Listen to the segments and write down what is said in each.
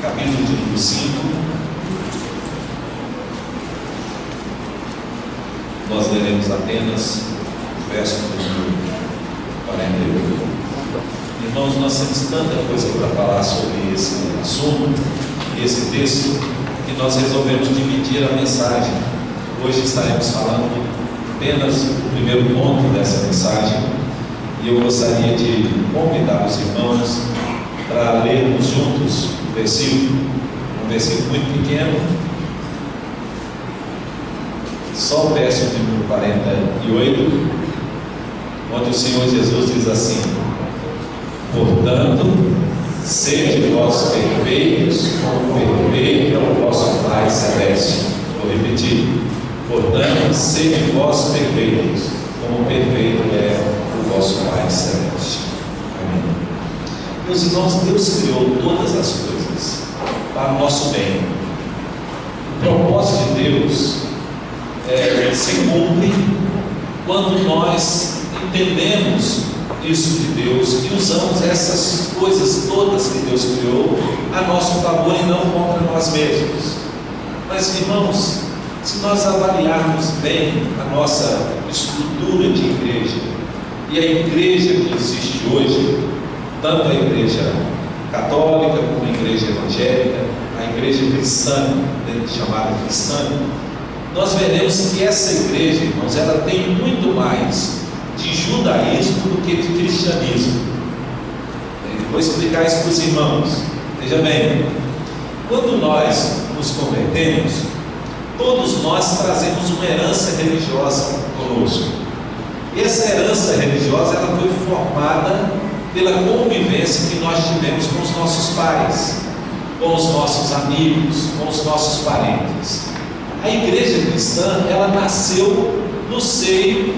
capítulo de número 5. Nós leremos apenas o verso número 48. Irmãos, nós temos tanta coisa para falar sobre esse assunto, esse texto, que nós resolvemos dividir a mensagem. Hoje estaremos falando apenas o primeiro ponto dessa mensagem, e eu gostaria de convidar os irmãos para lermos juntos um versículo muito pequeno, só o verso de número 48, onde o Senhor Jesus diz assim: portanto, sede vós perfeitos, como perfeito é o vosso Pai Celeste. Vou repetir: portanto, sede vós perfeitos, como perfeito é o vosso Pai Celeste. Amém. Meus irmãos, Deus criou todas as coisas para o nosso bem. O propósito de Deus se cumpre quando nós entendemos isso de Deus e usamos essas coisas todas que Deus criou a nosso favor e não contra nós mesmos. Mas, irmãos, se nós avaliarmos bem a nossa estrutura de igreja e a igreja que existe hoje, tanto a igreja católica como a igreja evangélica, a igreja cristã, chamada cristã, nós veremos que essa igreja, irmãos, ela tem muito mais de judaísmo do que de cristianismo. Eu vou explicar isso para os irmãos. Veja bem, quando nós nos convertemos, todos nós trazemos uma herança religiosa conosco. E essa herança religiosa, ela foi formada pela convivência que nós tivemos com os nossos pais, com os nossos amigos, com os nossos parentes. A igreja cristã, ela nasceu no seio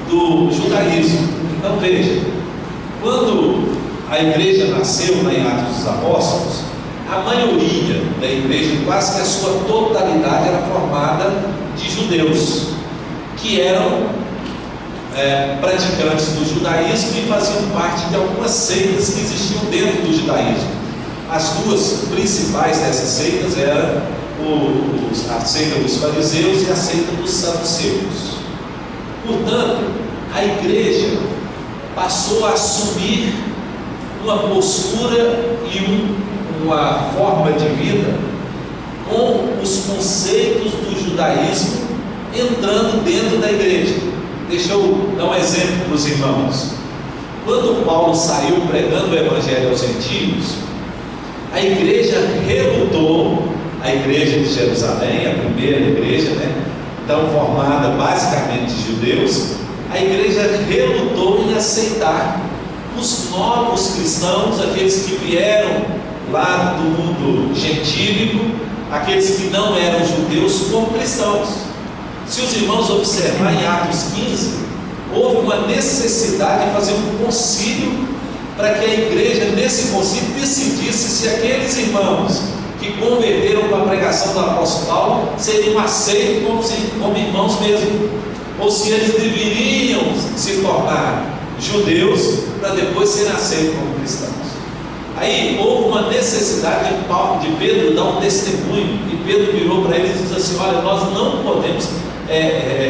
do judaísmo. Então veja, quando a igreja nasceu em Atos dos Apóstolos, a maioria da igreja, quase que a sua totalidade, era formada de judeus, que eram praticantes do judaísmo e faziam parte de algumas seitas que existiam dentro do judaísmo. As duas principais dessas seitas eram a seita dos fariseus e a seita dos saduceus. Portanto, a igreja passou a assumir uma postura e uma forma de vida com os conceitos do judaísmo entrando dentro da igreja. Deixa eu dar um exemplo para os irmãos. Quando Paulo saiu pregando o evangelho aos gentios, a igreja relutou, a igreja de Jerusalém, a primeira igreja, então formada basicamente de judeus, a igreja relutou em aceitar os novos cristãos, aqueles que vieram lá do mundo gentílico, aqueles que não eram judeus, como cristãos. Se os irmãos observarem em Atos 15, houve uma necessidade de fazer um concílio para que a igreja, nesse concílio, decidisse se aqueles irmãos que converteram com a pregação do apóstolo Paulo seriam aceitos como irmãos mesmo, ou se eles deveriam se tornar judeus para depois serem aceitos como cristãos. Aí houve uma necessidade de Pedro dar um testemunho, e Pedro virou para eles e disse assim: olha, nós não podemos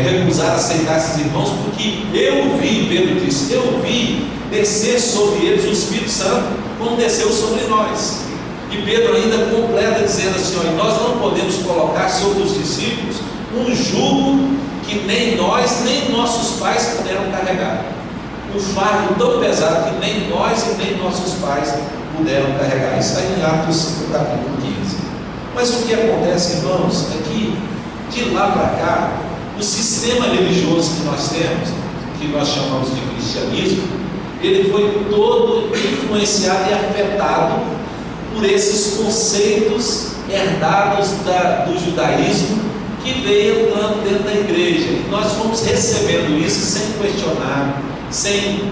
recusar aceitar esses irmãos, porque eu vi, Pedro disse, eu vi descer sobre eles o Espírito Santo como desceu sobre nós. E Pedro ainda completa dizendo assim: olha, nós não podemos colocar sobre os discípulos um jugo que nem nós, nem nossos pais puderam carregar, um fardo tão pesado que nem nós e nem nossos pais puderam carregar. Isso está em Atos capítulo 15. Mas o que acontece, irmãos, é que de lá para cá, o sistema religioso que nós temos, que nós chamamos de cristianismo, ele foi todo influenciado e afetado por esses conceitos herdados do judaísmo, que veio entrando dentro da igreja. E nós fomos recebendo isso sem questionar, sem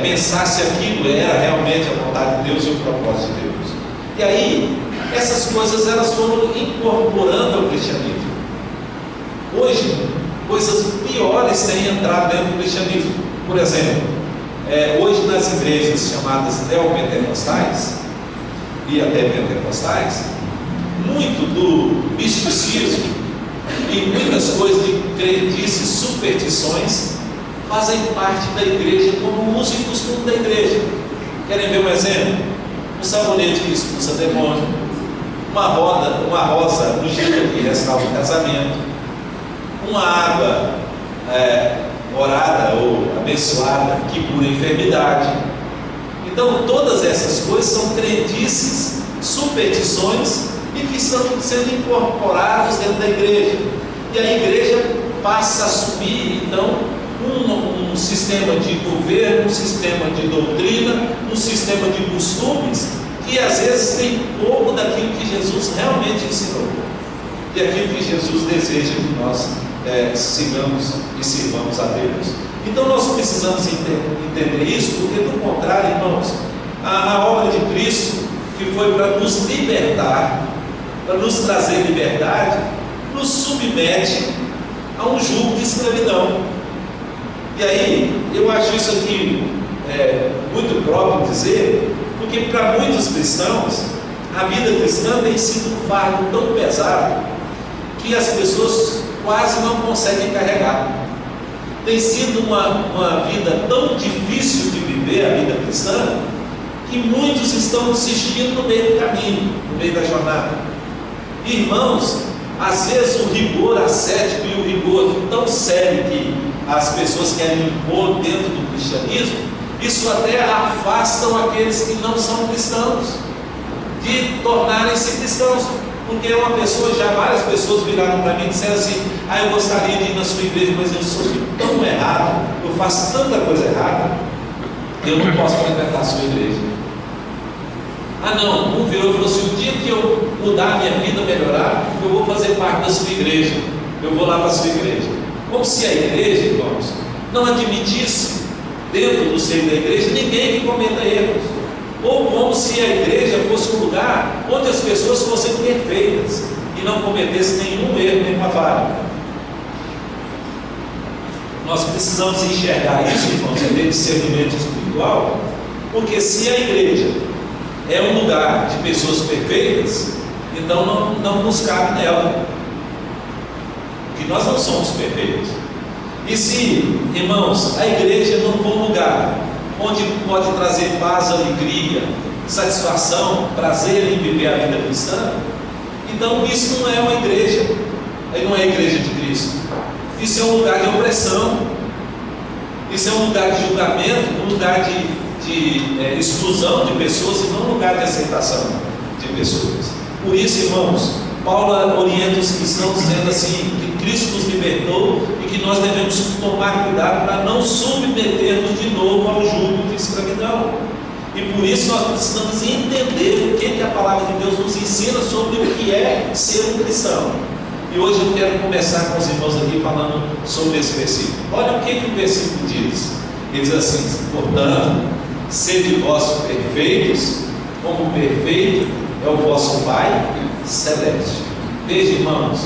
pensar se aquilo era realmente a vontade de Deus e o propósito de Deus. E aí, essas coisas elas foram incorporando ao cristianismo. Hoje, coisas piores têm entrado dentro do cristianismo. Por exemplo, hoje nas igrejas chamadas neopentecostais, e até pentecostais, muito do misticismo e muitas coisas de crendices, superstições, fazem parte da igreja como uso e costume da igreja. Querem ver um exemplo? Um sabonete que expulsa demônio, uma rosa ungida que restaura o casamento, uma água orada ou abençoada que cura a enfermidade. Então todas essas coisas são crendices, superstições e que estão sendo incorporados dentro da igreja. E a igreja passa a assumir então um sistema de governo, um sistema de doutrina, um sistema de costumes que às vezes tem pouco daquilo que Jesus realmente ensinou e aquilo que Jesus deseja que nós sigamos e sirvamos a Deus. Então nós precisamos entender isso, porque do contrário, irmãos, a obra de Cristo, que foi para nos libertar, para nos trazer liberdade, nos submete a um jugo de escravidão. E aí, eu acho isso aqui muito próprio dizer, porque para muitos cristãos, a vida cristã tem sido um fardo tão pesado que as pessoas quase não conseguem carregar. Tem sido uma vida tão difícil de viver, a vida cristã, que muitos estão desistindo no meio do caminho, no meio da jornada. Irmãos, às vezes o rigor ascético e o rigor tão sério que as pessoas querem impor dentro do cristianismo, isso até afastam aqueles que não são cristãos de tornarem-se cristãos. Porque várias pessoas viraram para mim e disseram assim: eu gostaria de ir na sua igreja, mas eu sou tão errado, eu faço tanta coisa errada, que eu não posso frequentar a sua igreja. Não, um virou e falou assim: o dia que eu mudar a minha vida, melhorar, eu vou fazer parte da sua igreja, eu vou lá para a sua igreja. Como se a igreja, irmãos, não admitisse dentro do seio da igreja ninguém que cometa erros, ou como se a igreja fosse um lugar onde as pessoas fossem perfeitas e não cometessem nenhum erro, nenhuma falha. Nós precisamos enxergar isso, irmãos, ter discernimento espiritual, porque se a igreja é um lugar de pessoas perfeitas, então não nos cabe nela, porque nós não somos perfeitos. E se, irmãos, a igreja não for um lugar onde pode trazer paz, alegria, satisfação, prazer em viver a vida cristã, então isso não é uma igreja, não é a igreja de Cristo. Isso é um lugar de opressão, isso é um lugar de julgamento, um lugar de exclusão de pessoas e não um lugar de aceitação de pessoas. Por isso, irmãos, Paulo orienta os cristãos dizendo assim, que Cristo nos libertou e que nós devemos tomar cuidado para não submetermos de novo ao jugo de escravidão. E por isso nós precisamos entender o que a palavra de Deus nos ensina sobre o que é ser um cristão. E hoje eu quero começar com os irmãos aqui falando sobre esse versículo. Olha o que o versículo diz. Ele diz assim: portanto, sede vós perfeitos, como perfeito é o vosso Pai Celeste. Veja, irmãos,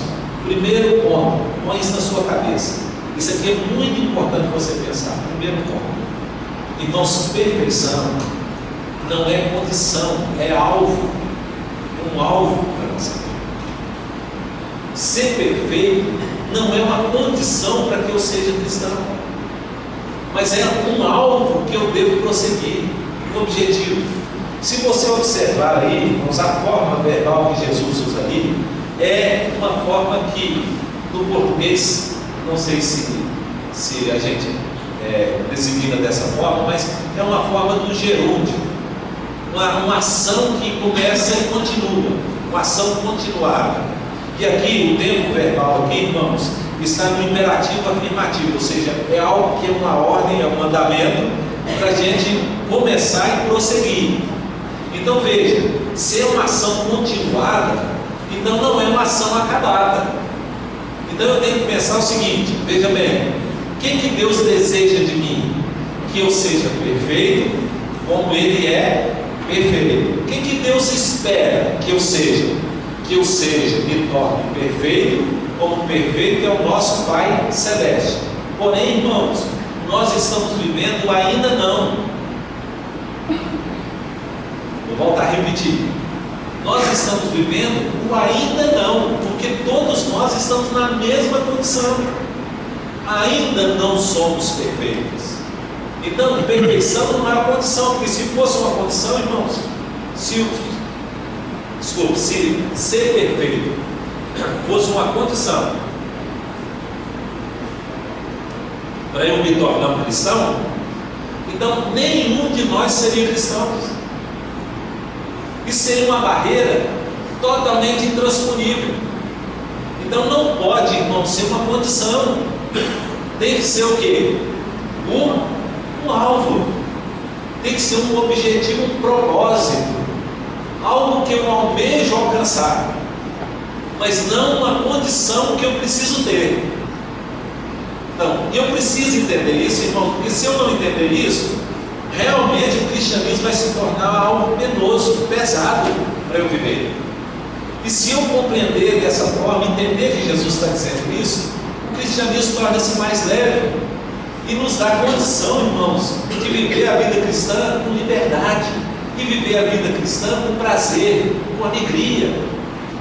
primeiro ponto, põe isso na sua cabeça. Isso aqui é muito importante você pensar. Primeiro ponto, irmãos, perfeição não é condição, é alvo, é um alvo para nossa vida. Ser perfeito não é uma condição para que eu seja cristão, mas é um alvo que eu devo prosseguir, um objetivo. Se você observar aí, irmãos, a forma verbal que Jesus usa ali é uma forma que no português, não sei se a gente designa dessa forma, mas é uma forma do gerúndio, uma ação que começa e continua, uma ação continuada. E aqui o tempo verbal aqui, irmãos, está no imperativo afirmativo, ou seja, é algo que é uma ordem, é um mandamento para a gente começar e prosseguir. Então veja, se é uma ação continuada, então não é uma ação acabada. Então eu tenho que pensar o seguinte, veja bem, o que Deus deseja de mim? Que eu seja perfeito, como Ele é perfeito. O que Deus espera que eu seja? Que eu seja, me torne perfeito, como perfeito é o nosso Pai Celeste. Porém, irmãos, nós estamos vivendo ainda não. Vou voltar a repetir. Nós estamos vivendo o ainda não, porque todos nós estamos na mesma condição. Ainda não somos perfeitos. Então, perfeição não é uma condição, porque se fosse uma condição, irmãos, se ser perfeito fosse uma condição para eu me tornar um cristão, então nenhum de nós seria cristãos. Isso seria uma barreira totalmente intransponível. Então não pode, irmão, ser uma condição. Tem que ser o quê? Um alvo. Tem que ser um objetivo, um propósito. Algo que eu almejo alcançar. Mas não uma condição que eu preciso ter. Então, eu preciso entender isso, irmão, porque se eu não entender isso, realmente o cristianismo vai se tornar algo penoso, pesado para eu viver. E se eu compreender dessa forma, entender que Jesus está dizendo isso, o cristianismo torna-se mais leve e nos dá condição, irmãos, de viver a vida cristã com liberdade, e viver a vida cristã com prazer, com alegria,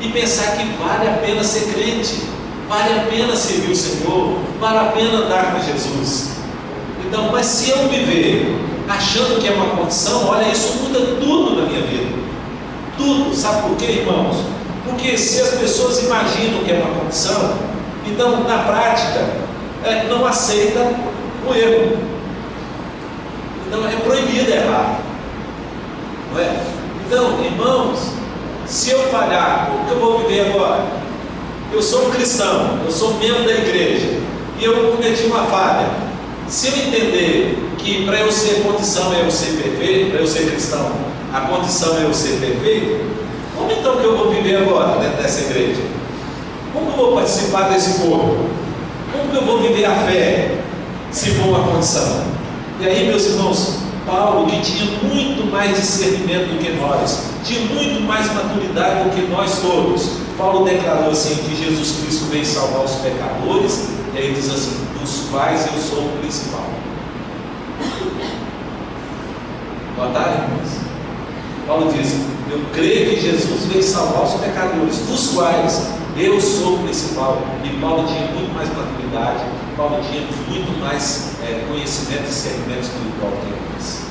e pensar que vale a pena ser crente, vale a pena servir o Senhor, vale a pena andar com Jesus. Então, mas se eu viver achando que é uma condição, olha, isso muda tudo na minha vida. Tudo. Sabe por quê, irmãos? Porque se as pessoas imaginam que é uma condição, então na prática não aceita o erro. Então é proibido errar. Não é? Então, irmãos, se eu falhar, como que eu vou viver agora? Eu sou um cristão, eu sou membro da igreja, e eu cometi uma falha. Se eu entender que para eu ser condição é eu ser perfeito, para eu ser cristão, a condição é eu ser perfeito, como então que eu vou viver agora dentro dessa igreja? Como que eu vou participar desse corpo? Como que eu vou viver a fé, se for uma condição? E aí, meus irmãos, Paulo, que tinha muito mais discernimento do que nós, tinha muito mais maturidade do que nós todos, Paulo declarou assim, que Jesus Cristo veio salvar os pecadores, e aí diz assim, dos quais eu sou o principal. Notaram, irmãos? Paulo diz, eu creio que Jesus veio salvar os pecadores, dos quais eu sou o principal. E Paulo tinha muito mais maturidade, Paulo tinha muito mais conhecimento e discernimento espiritual que eles.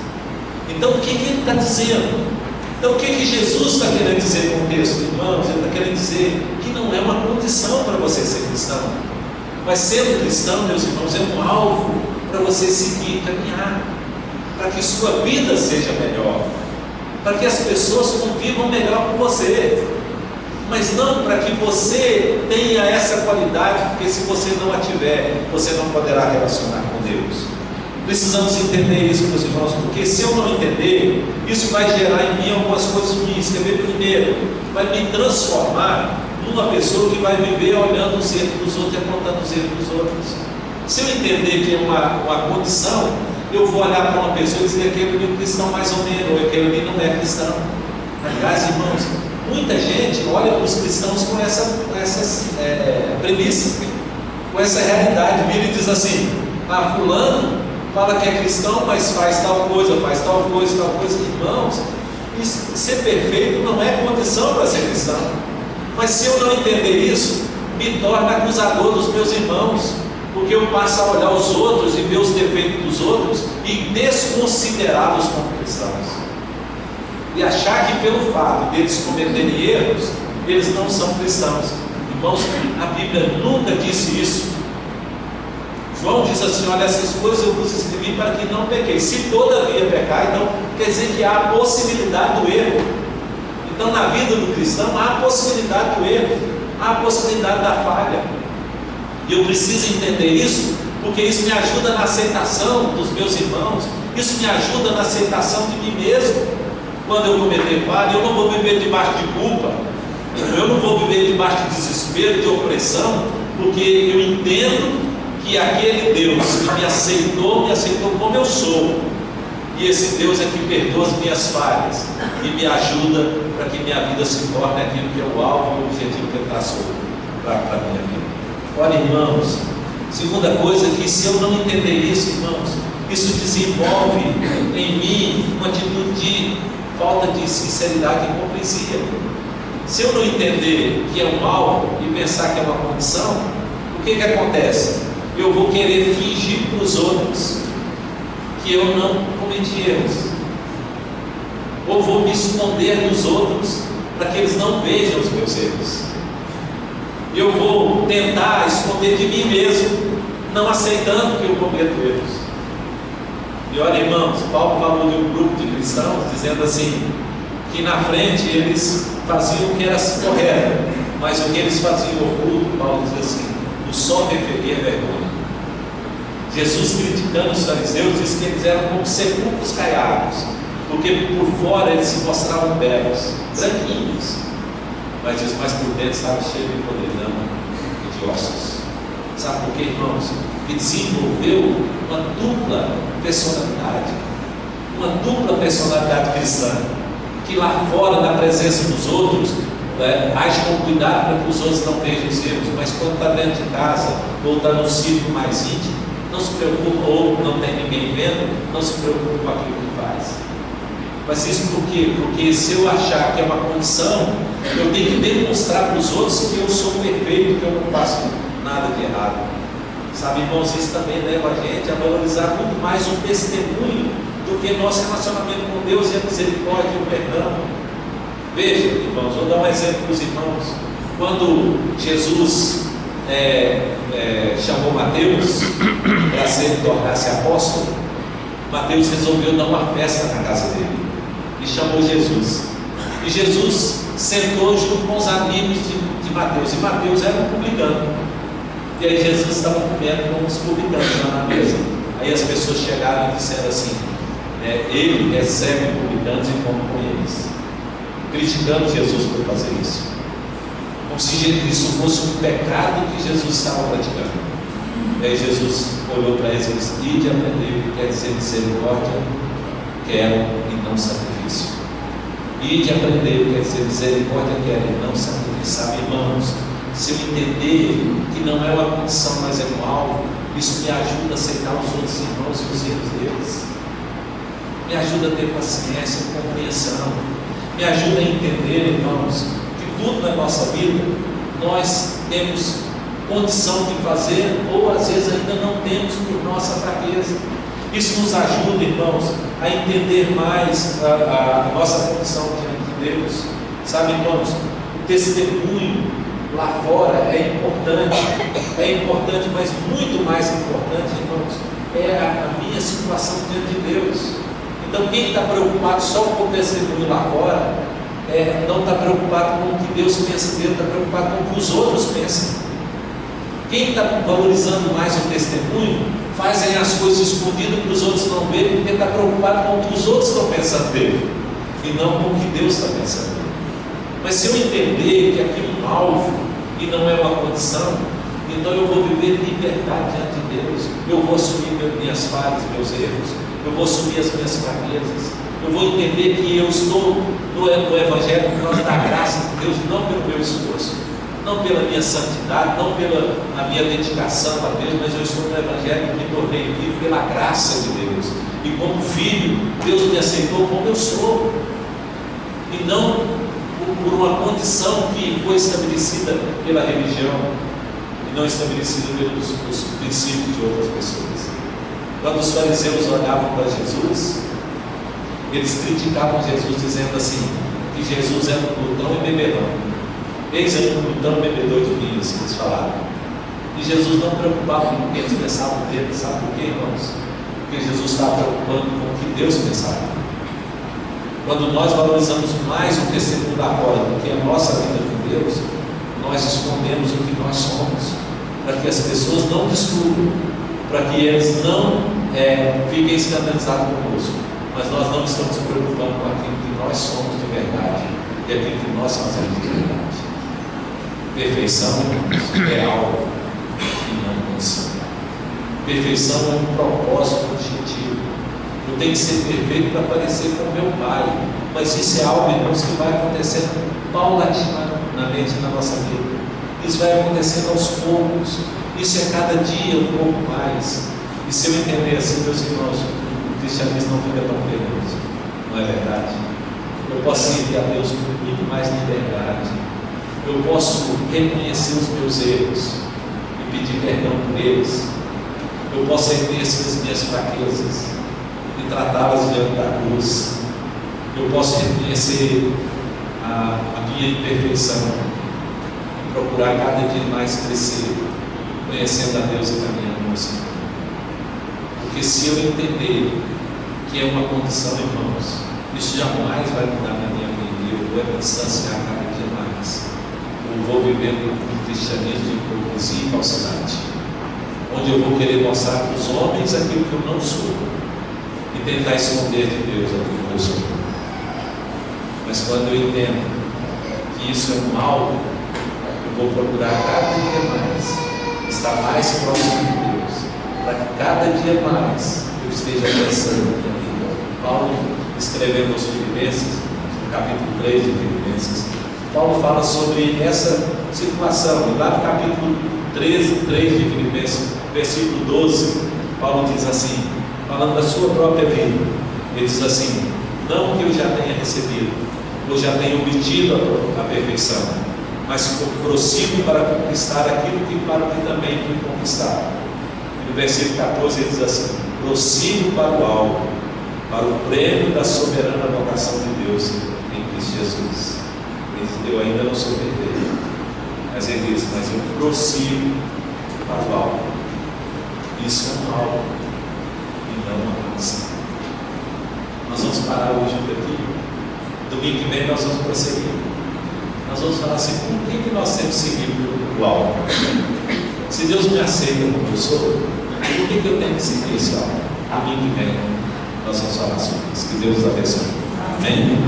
Então o que ele está dizendo? Então o que Jesus está querendo dizer com o texto, irmãos? Ele está querendo dizer que não é uma condição para você ser cristão, mas sendo cristão, meus irmãos, é um alvo para você seguir, caminhar, para que sua vida seja melhor, para que as pessoas convivam melhor com você, mas não para que você tenha essa qualidade, porque se você não a tiver, você não poderá relacionar com Deus. Precisamos entender isso, meus irmãos, porque se eu não entender, isso vai gerar em mim algumas coisas ruins. Quer ver? Primeiro, vai me transformar numa pessoa que vai viver olhando os erros dos outros e apontando os erros dos outros. Se eu entender que é uma condição, eu vou olhar para uma pessoa e dizer que aquele ali é um cristão mais ou menos, ou aquele ali não é cristão. Aliás, irmãos, muita gente olha para os cristãos com essa premissa, com essa realidade, vira e diz assim, fulano fala que é cristão, mas faz tal coisa, tal coisa. Irmãos, ser perfeito não é condição para ser cristão. Mas se eu não entender isso, me torna acusador dos meus irmãos, porque eu passo a olhar os outros e ver os defeitos dos outros e desconsiderá-los como cristãos, e achar que pelo fato deles cometerem erros, eles não são cristãos. Irmãos, a Bíblia nunca disse isso. João diz assim, olha, essas coisas eu vos escrevi para que não pequeis. Se todavia pecar, então quer dizer que há a possibilidade do erro. Então na vida do cristão há a possibilidade do erro, há a possibilidade da falha. E eu preciso entender isso, porque isso me ajuda na aceitação dos meus irmãos, isso me ajuda na aceitação de mim mesmo. Quando eu cometer falha, eu não vou viver debaixo de culpa, eu não vou viver debaixo de desespero, de opressão, porque eu entendo que aquele Deus que me aceitou como eu sou, e esse Deus é que perdoa as minhas falhas e me ajuda para que minha vida se torne aquilo que é o alvo e o objetivo que Ele traçou para a minha vida. Olha, irmãos, segunda coisa é que se eu não entender isso, irmãos, isso desenvolve em mim uma atitude de falta de sinceridade e hipocrisia. Se eu não entender que é um mal e pensar que é uma condição, o que acontece? Eu vou querer fingir para os outros que eu não cometi erros, ou vou me esconder dos outros para que eles não vejam os meus erros. Eu vou tentar esconder de mim mesmo, não aceitando que eu cometo erros. E olha, irmãos, Paulo falou de um grupo de cristãos dizendo assim, que na frente eles faziam o que era correto, mas o que eles faziam oculto, Paulo diz assim, o sol referia a vergonha. Jesus, criticando os fariseus, disse que eles eram como sepulcros caiados, porque por fora eles se mostravam belos, branquinhos, mas diz, mas por dentro estava cheio de podridão e de ossos. Sabe por quê, irmãos? Que desenvolveu uma dupla personalidade cristã, que lá fora, na presença dos outros, age com cuidado para que os outros não vejam os erros, mas quando está dentro de casa, ou está num círculo mais íntimo, não se preocupa, ou não tem ninguém vendo, não se preocupa com aquilo que faz. Mas isso por quê? Porque se eu achar que é uma condição, eu tenho que demonstrar para os outros que eu sou perfeito, que eu não faço nada de errado. Sabe, irmãos, isso também leva a gente a valorizar muito mais o testemunho do que nosso relacionamento com Deus e a misericórdia e o perdão. Veja, irmãos, vou dar um exemplo para os irmãos. Quando Jesus chamou Mateus para se tornar-se apóstolo, Mateus resolveu dar uma festa na casa dele e chamou Jesus. E Jesus sentou junto com os amigos de Mateus, e Mateus era um publicano. E aí Jesus estava comendo com os publicanos lá na mesa. Aí as pessoas chegaram e disseram assim, ele recebe publicanos e come com eles, criticando Jesus por fazer isso, como se isso fosse um pecado que Jesus estava praticando. E aí Jesus olhou para eles e disse, ide aprender o que quer dizer misericórdia, quero e não sacrifício. Ide aprender o que quer dizer misericórdia, quero e não sacrifício. Sabe, irmãos, se eu entender que não é uma condição, mas é um alvo, isso me ajuda a aceitar os outros irmãos e os erros deles, me ajuda a ter paciência, compreensão, me ajuda a entender, irmãos, que tudo na nossa vida nós temos condição de fazer, ou às vezes ainda não temos por nossa fraqueza. Isso nos ajuda, irmãos, a entender mais a nossa condição diante de Deus. Sabe, irmãos, o testemunho lá fora é importante, mas muito mais importante, irmãos, é a minha situação diante de Deus. Então, quem está preocupado só com o testemunho lá fora, não está preocupado com o que Deus pensa dele, está preocupado com o que os outros pensam. Quem está valorizando mais o testemunho, fazem as coisas escondidas para os outros não verem, porque está preocupado com o que os outros estão pensando dele, e não com o que Deus está pensando dele. Mas se eu entender que aquilo é um alvo e não é uma condição, então eu vou viver liberdade diante de Deus. Eu vou assumir minhas falhas, meus erros, eu vou assumir as minhas fraquezas, eu vou entender que eu estou no Evangelho por causa da graça de Deus, não pelo meu esforço, não pela minha santidade, não pela minha dedicação a Deus, mas eu estou no Evangelho e me tornei vivo pela graça de Deus. E como filho, Deus me aceitou como eu sou, e não por uma condição que foi estabelecida pela religião e não estabelecida pelos princípios de outras pessoas. Quando os fariseus olhavam para Jesus, eles criticavam Jesus dizendo assim, que Jesus era um glutão e beberrão. Eis aí um glutão e bebedor de vinho, assim eles falaram. E Jesus não preocupava com o que eles pensavam dele. Sabe por quê, irmãos? Porque Jesus estava preocupando com o que Deus pensava. Quando nós valorizamos mais o testemunho da fora do que a nossa vida com Deus, nós escondemos o que nós somos, para que as pessoas não descubram, para que eles não fiquem escandalizados conosco. Mas nós não estamos nos preocupando com aquilo que nós somos de verdade e aquilo que nós fazemos de verdade. Perfeição é algo e não condição. Perfeição é um propósito objetivo. Eu tenho que ser perfeito para parecer com meu Pai, mas isso é algo, irmãos, que vai acontecendo paulatinamente na nossa vida. Isso vai acontecendo aos poucos, isso é cada dia um pouco mais. E se eu entender assim, meus irmãos, o cristianismo não fica tão penoso, não é verdade? Eu posso servir a Deus com muito mais liberdade. Eu posso reconhecer os meus erros e pedir perdão por eles. Eu posso reconhecer as minhas fraquezas e tratá-las diante da cruz. Eu posso reconhecer a minha imperfeição e procurar cada dia mais crescer, conhecendo a Deus e caminhando com o Senhor. Porque se eu entender que é uma condição, irmãos, isso jamais vai mudar na minha vida. Eu vou me distanciar cada dia mais. Eu vou vivendo um cristianismo de hipocrisia e falsidade, onde eu vou querer mostrar para os homens aquilo que eu não sou e tentar esconder de Deus aquilo que eu sou. Mas quando eu entendo que isso é um mal, eu vou procurar cada dia mais estar mais próximo de Deus, para que cada dia mais eu esteja pensando na minha vida. Paulo, escrevendo aos Filipenses, no capítulo 3 de Filipenses, Paulo fala sobre essa situação. E lá no capítulo 3 de Filipenses, versículo 12, Paulo diz assim, falando da sua própria vida, ele diz assim: não que eu já tenha recebido, ou já tenha obtido a perfeição, mas prossigo para conquistar aquilo que para mim também foi conquistado. E no versículo 14 ele diz assim: prossigo para o alvo, para o prêmio da soberana vocação de Deus em Cristo Jesus. Ele diz: eu ainda não sou perfeito, mas ele diz: mas eu prossigo para o alvo. Isso é um alvo e não uma massa. Nós vamos parar hoje por aqui. Domingo que vem nós vamos prosseguir. Nós vamos falar assim: por que nós temos seguido o alvo? Se Deus me aceita como eu sou, por que eu tenho que seguir esse alvo? Domingo que vem nós vamos falar sobre isso. Que Deus nos abençoe. Amém?